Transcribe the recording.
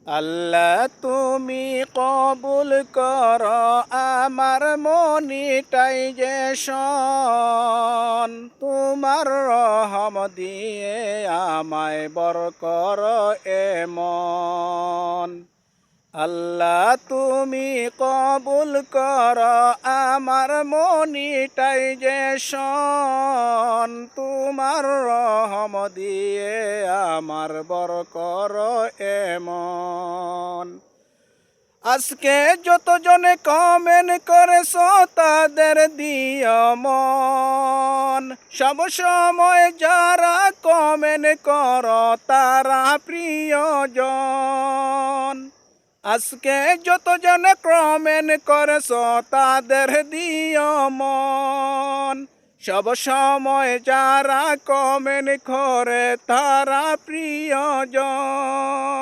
আল্লাহ তুমি কবুল কর আমার মনিটাইজেশন, তোমার রহম দিয়ে আমায় বর কর এমন। আল্লাহ তুমি কবুল কর আমার মনিটাইজেশন, তোমার রহম দিয়ে আমার বর কর এমন। আজকে যতজনে কমেন্ট করেছ তাদের দিও মন, সব সময় যারা কমেন্ট কর তারা প্রিয়জন। আজকে যতজনে কমেন্ট করেছ তাদের দিও মন, সব সময় যারা কমেন্ট করে তারা প্রিয়জন।